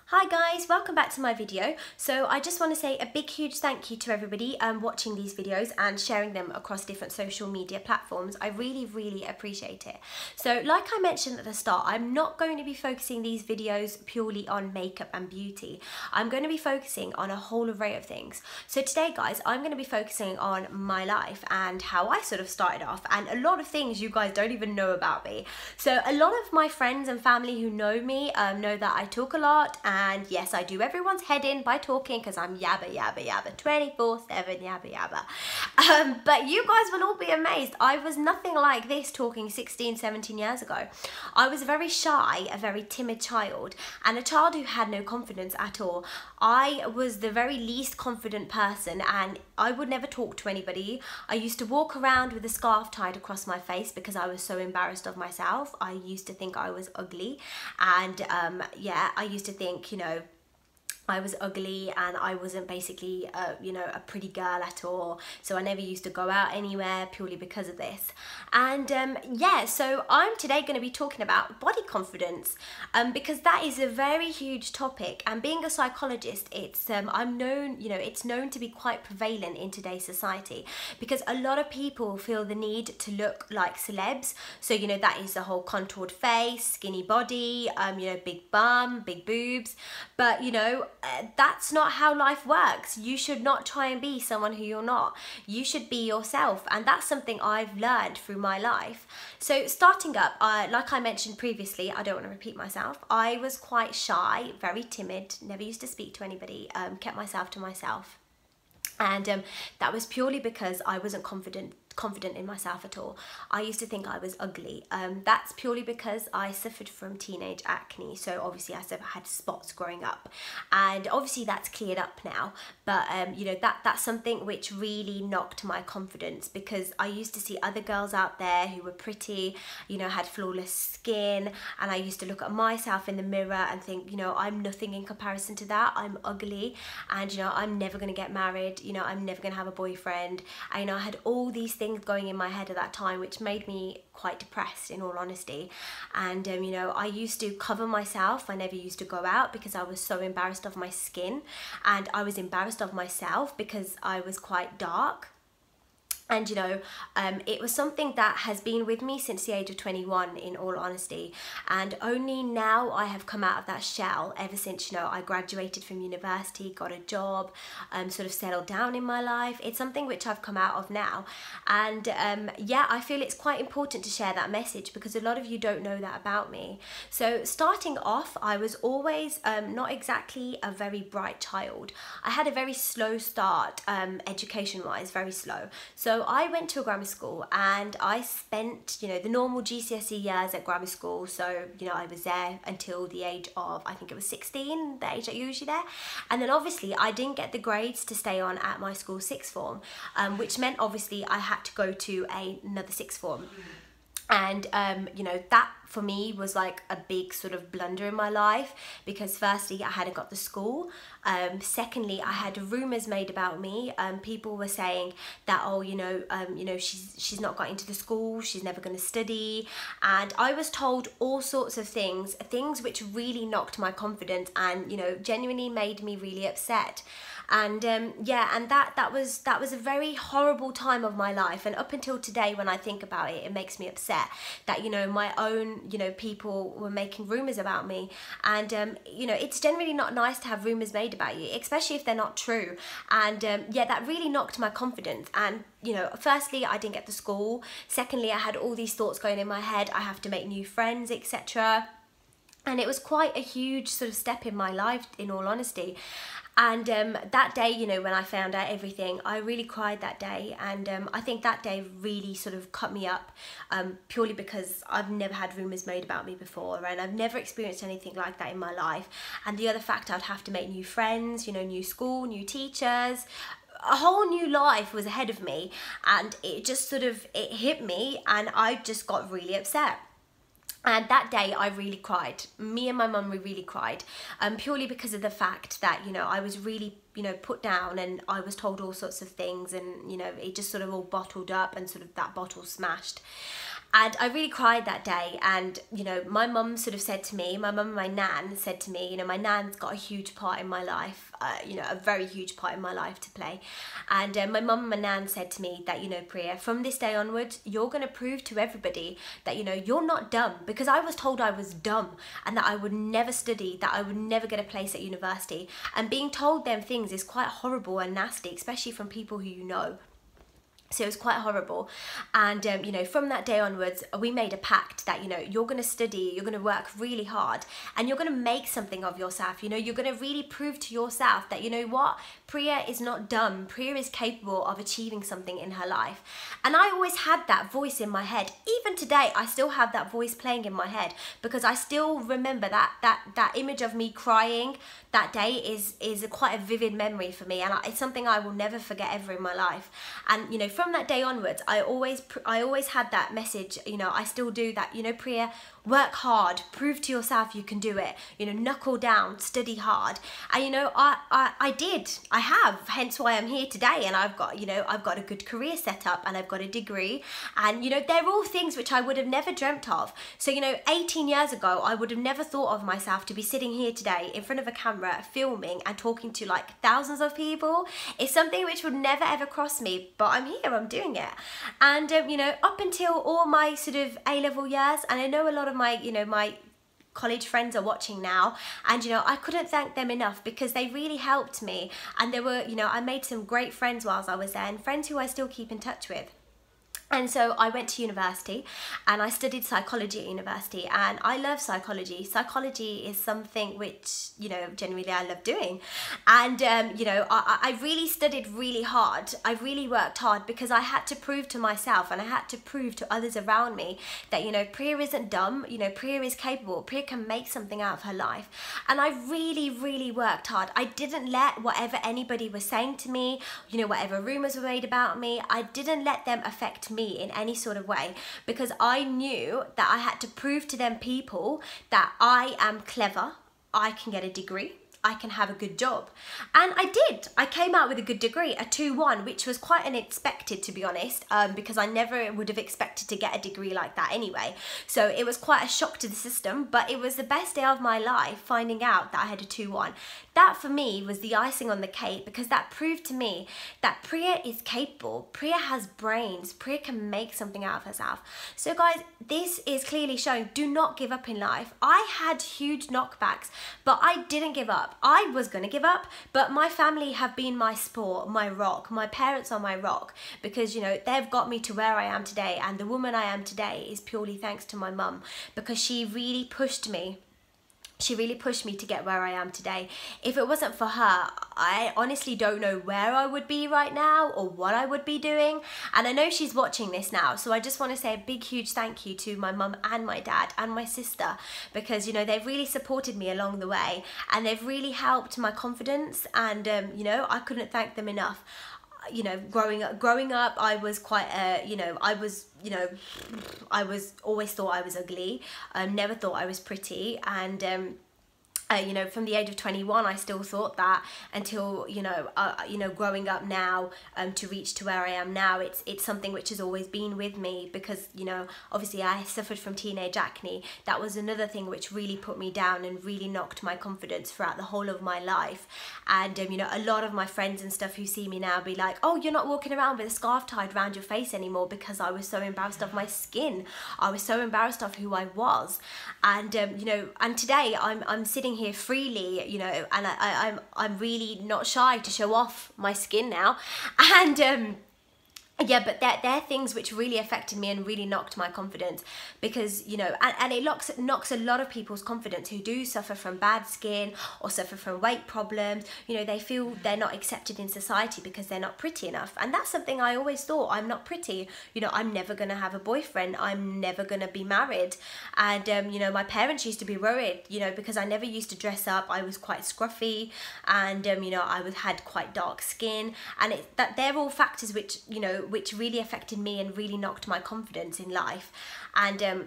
Hi guys, welcome back to my video. So I just want to say a big huge thank you to everybody watching these videos and sharing them across different social media platforms. I really appreciate it. So like I mentioned at the start, I'm not going to be focusing these videos purely on makeup and beauty. I'm going to be focusing on a whole array of things. So today guys, I'm going to be focusing on my life and how I sort of started off, and a lot of things you guys don't even know about me. So a lot of my friends and family who know me know that I talk a lot, and yes, I do everyone's head in by talking because I'm yabba 24/7 yabba. But you guys will all be amazed. I was nothing like this talking 16, 17 years ago. I was very shy, a very timid child, and a child who had no confidence at all. I was the very least confident person, and I would never talk to anybody. I used to walk around with a scarf tied across my face because I was so embarrassed of myself. I used to think I was ugly, and yeah, I used to think, you know, I was ugly and I wasn't basically, a pretty girl at all. So I never used to go out anywhere purely because of this. And yeah, so I'm today going to be talking about body confidence because that is a very huge topic. And being a psychologist, it's it's known to be quite prevalent in today's society because a lot of people feel the need to look like celebs. So, you know, that is the whole contoured face, skinny body, big bum, big boobs. But, you know, that's not how life works. You should not try and be someone who you're not. You should be yourself, and that's something I've learned through my life. So starting up, like I mentioned previously, I don't want to repeat myself, I was quite shy, very timid, never used to speak to anybody, kept myself to myself. And that was purely because I wasn't confident in myself at all. I used to think I was ugly. That's purely because I suffered from teenage acne. So obviously I had spots growing up, and obviously that's cleared up now. But that's something which really knocked my confidence because I used to see other girls out there who were pretty, had flawless skin, and I used to look at myself in the mirror and think, I'm nothing in comparison to that. I'm ugly, and I'm never going to get married. I'm never going to have a boyfriend. I had all these things going in my head at that time, which made me quite depressed, in all honesty. And I used to cover myself. I never used to go out because I was so embarrassed of my skin, and I was embarrassed of myself because I was quite dark. And it was something that has been with me since the age of 21, in all honesty, and only now I have come out of that shell ever since I graduated from university, got a job, sort of settled down in my life. It's something which I've come out of now, and yeah, I feel it's quite important to share that message because a lot of you don't know that about me. So starting off, I was always not exactly a very bright child. I had a very slow start, education wise, very slow. So I went to a grammar school and I spent, the normal GCSE years at grammar school. So, I was there until the age of, I think it was 16, the age that you're usually there. And then obviously I didn't get the grades to stay on at my school sixth form, which meant obviously I had to go to another sixth form. And that for me was like a big sort of blunder in my life because firstly I hadn't got the school, secondly I had rumours made about me. People were saying that she's not got into the school, she's never going to study, and I was told all sorts of things which really knocked my confidence and genuinely made me really upset. And yeah, and that was a very horrible time of my life, and up until today when I think about it, it makes me upset that my own people were making rumours about me. And it's generally not nice to have rumours made about you, especially if they're not true. And yeah, that really knocked my confidence. And firstly I didn't get to school, secondly I had all these thoughts going in my head, I have to make new friends, etc. And it was quite a huge sort of step in my life, in all honesty. And that day, when I found out everything, I really cried that day. And I think that day really sort of cut me up, purely because I've never had rumours made about me before, and I've never experienced anything like that in my life. And the other fact, I'd have to make new friends, new school, new teachers, a whole new life was ahead of me. And it just sort of, it hit me, and I just got really upset. And that day I really cried. Me and my mum, we really cried, purely because of the fact that, I was really, put down, and I was told all sorts of things, and, it just sort of all bottled up and sort of that bottle smashed. And I really cried that day. And, you know, my mum sort of said to me, my mum and my nan said to me, you know, my nan's got a huge part in my life, you know, a very huge part in my life to play. And my mum and my nan said to me that, you know, Priya, from this day onwards, you're going to prove to everybody that, you know, you're not dumb. Because I was told I was dumb and that I would never study, that I would never get a place at university. And being told them things is quite horrible and nasty, especially from people who you know. So it was quite horrible. And, you know, from that day onwards, we made a pact that, you know, you're going to study, you're going to work really hard, and you're going to make something of yourself. You know, you're going to really prove to yourself that, you know what, Priya is not dumb. Priya is capable of achieving something in her life. And I always had that voice in my head. Even today, I still have that voice playing in my head, because I still remember that image of me crying that day is quite a vivid memory for me. And it's something I will never forget ever in my life. And, you know, from that day onwards, I always had that message, you know, I still do that, you know, Priya, work hard, prove to yourself you can do it, you know, knuckle down, study hard. And, you know, I have, hence why I'm here today. And I've got, you know, I've got a good career set up, and I've got a degree, and, you know, they're all things which I would have never dreamt of. So, you know, 18 years ago, I would have never thought of myself to be sitting here today in front of a camera, filming and talking to like thousands of people. It's something which would never ever cross me, but I'm here, I'm doing it. And, you know, up until all my sort of A-level years, and I know a lot of my, you know, my college friends are watching now, and, you know, I couldn't thank them enough, because they really helped me. And there were, you know, I made some great friends whilst I was there, and friends who I still keep in touch with. And so I went to university, and I studied psychology at university, and I love psychology. Psychology is something which, you know, genuinely I love doing. And, you know, I really studied really hard. I really worked hard, because I had to prove to myself, and I had to prove to others around me that, you know, Priya isn't dumb, you know, Priya is capable, Priya can make something out of her life. And I really, really worked hard. I didn't let whatever anybody was saying to me, you know, whatever rumours were made about me, I didn't let them affect me in any sort of way, because I knew that I had to prove to them people that I am clever, I can get a degree, I can have a good job. And I did. I came out with a good degree, a 2-1, which was quite unexpected, to be honest, because I never would have expected to get a degree like that anyway. So it was quite a shock to the system, but it was the best day of my life finding out that I had a 2-1. That for me was the icing on the cake, because that proved to me that Priya is capable, Priya has brains, Priya can make something out of herself. So guys, this is clearly showing, do not give up in life. I had huge knockbacks, but I didn't give up. I was going to give up, but my family have been my support, my rock. My parents are my rock, because, you know, they've got me to where I am today, and the woman I am today is purely thanks to my mum, because she really pushed me. She really pushed me to get where I am today. If it wasn't for her, I honestly don't know where I would be right now or what I would be doing. And I know she's watching this now, so I just want to say a big, huge thank you to my mum and my dad and my sister, because, you know, they've really supported me along the way, and they've really helped my confidence, and, you know, I couldn't thank them enough. You know, growing up, I was quite, you know, I was always thought I was ugly, never thought I was pretty, and, you know, from the age of 21, I still thought that, until, you know, growing up now, to reach to where I am now, it's something which has always been with me, because, you know, obviously I suffered from teenage acne. That was another thing which really put me down and really knocked my confidence throughout the whole of my life. And, you know, a lot of my friends and stuff who see me now be like, oh, you're not walking around with a scarf tied around your face anymore, because I was so embarrassed of my skin. I was so embarrassed of who I was. And, you know, and today I'm sitting here freely, you know, and I'm really not shy to show off my skin now. And yeah, but they're things which really affected me and really knocked my confidence, because, you know, and it knocks a lot of people's confidence who do suffer from bad skin or suffer from weight problems. You know, they feel they're not accepted in society because they're not pretty enough. And that's something I always thought. I'm not pretty. You know, I'm never going to have a boyfriend. I'm never going to be married. And, you know, my parents used to be worried, you know, because I never used to dress up. I was quite scruffy, and, you know, I had quite dark skin. And they're all factors which, you know, which really affected me and really knocked my confidence in life. And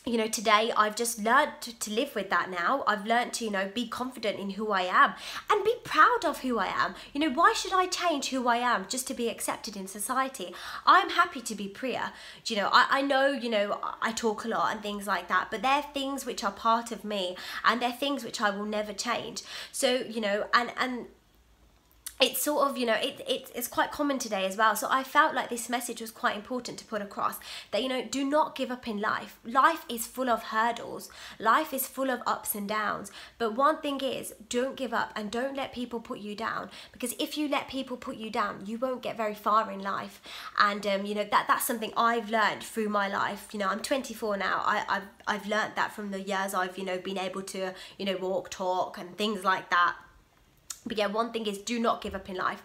you know, today I've just learned to live with that now. I've learned to, you know, be confident in who I am and be proud of who I am. You know, why should I change who I am just to be accepted in society? I'm happy to be Priya. You know, I know, you know, I talk a lot and things like that, but they're things which are part of me and they're things which I will never change. So, you know, and it's sort of, you know, it's quite common today as well. So I felt like this message was quite important to put across, that, you know, do not give up in life. Life is full of hurdles. Life is full of ups and downs. But one thing is, don't give up and don't let people put you down, because if you let people put you down, you won't get very far in life. And, you know, that's something I've learned through my life. You know, I'm 24 now. I've learned that from the years I've, you know, been able to, you know, walk, talk and things like that. But yeah, one thing is, do not give up in life.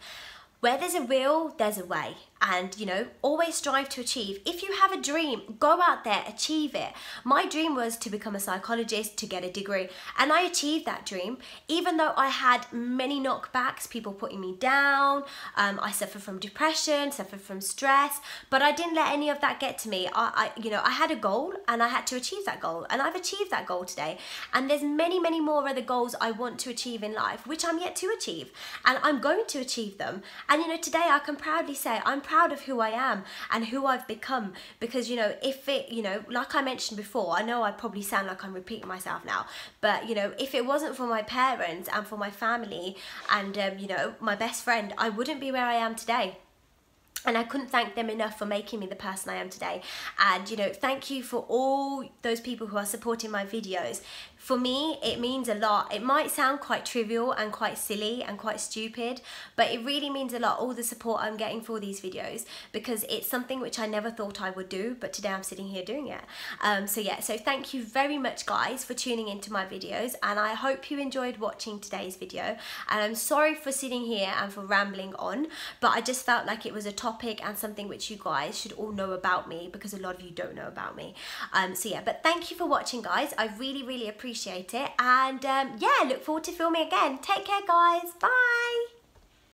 Where there's a will, there's a way. And, you know, always strive to achieve. If you have a dream, go out there, achieve it. My dream was to become a psychologist, to get a degree, and I achieved that dream. Even though I had many knockbacks, people putting me down, I suffered from depression, suffered from stress, but I didn't let any of that get to me. You know, I had a goal and I had to achieve that goal, and I've achieved that goal today. And there's many, many more other goals I want to achieve in life, which I'm yet to achieve, and I'm going to achieve them. And, you know, today I can proudly say I'm proud of who I am and who I've become, because, you know, if it, you know, like I mentioned before, I know I probably sound like I'm repeating myself now, but, you know, if it wasn't for my parents and for my family and, you know, my best friend, I wouldn't be where I am today. And I couldn't thank them enough for making me the person I am today. And, you know, thank you for all those people who are supporting my videos. For me, it means a lot. It might sound quite trivial and quite silly and quite stupid, but it really means a lot, all the support I'm getting for these videos, because it's something which I never thought I would do, but today I'm sitting here doing it. So yeah, so thank you very much, guys, for tuning into my videos, and I hope you enjoyed watching today's video. And I'm sorry for sitting here and for rambling on, but I just felt like it was a topic and something which you guys should all know about me, because a lot of you don't know about me. So yeah, but thank you for watching, guys. I really, really appreciate it, and yeah, look forward to filming again. Take care, guys. Bye.